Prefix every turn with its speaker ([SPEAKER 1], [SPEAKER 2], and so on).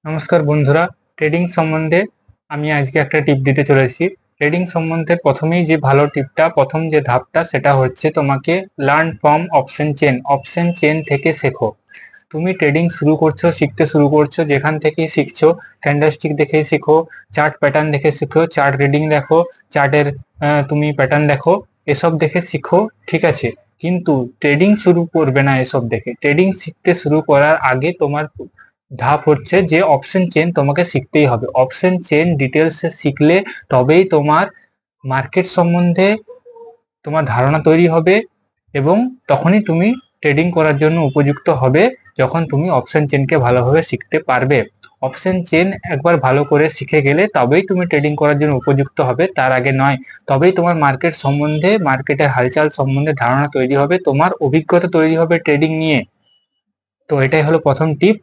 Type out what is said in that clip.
[SPEAKER 1] নমস্কার বন্ধুরা, ট্রেডিং সম্বন্ধে আমি আজকে একটা টিপ দিতে চলেছি। ট্রেডিং সম্বন্ধে প্রথমেই যে ভালো টিপটা, প্রথম যে ধাপটা, সেটা হচ্ছে তোমাকে learn from option chain. Option chain থেকে শেখো। তুমি ট্রেডিং শুরু করছো, শিখতে শুরু করছো, যেখান থেকেই শিখছো, ক্যান্ডেলস্টিক দেখে শিখো, চার্ট প্যাটার্ন দেখে শিখো, চার্ট রিডিং দেখো, চার্টের তুমি প্যাটার্ন দেখো, এসব দেখে শিখো, ঠিক আছে। কিন্তু ট্রেডিং শুরু করবে না এসব দেখে। ট্রেডিং শিখতে শুরু করার আগে তোমার ধাপ হচ্ছে যে অপশন চেন তোমাকে শিখতেই হবে। অপশন চেন ডিটেলসে শিখলে তবেই তোমার মার্কেট সম্বন্ধে তোমার ধারণা তৈরি হবে, এবং তখনই তুমি ট্রেডিং করার জন্য উপযুক্ত হবে, যখন তুমি অপশন চেনকে ভালোভাবে শিখতে পারবে। অপশন চেন একবার ভালো করে শিখে গেলে তবেই তুমি ট্রেডিং করার জন্য উপযুক্ত হবে, তার আগে নয়। তবেই তোমার মার্কেট সম্বন্ধে, মার্কেটের হালচাল সম্বন্ধে ধারণা তৈরি হবে, তোমার অভিজ্ঞতা তৈরি হবে ট্রেডিং নিয়ে। তো এটাই হলো প্রথম টিপ।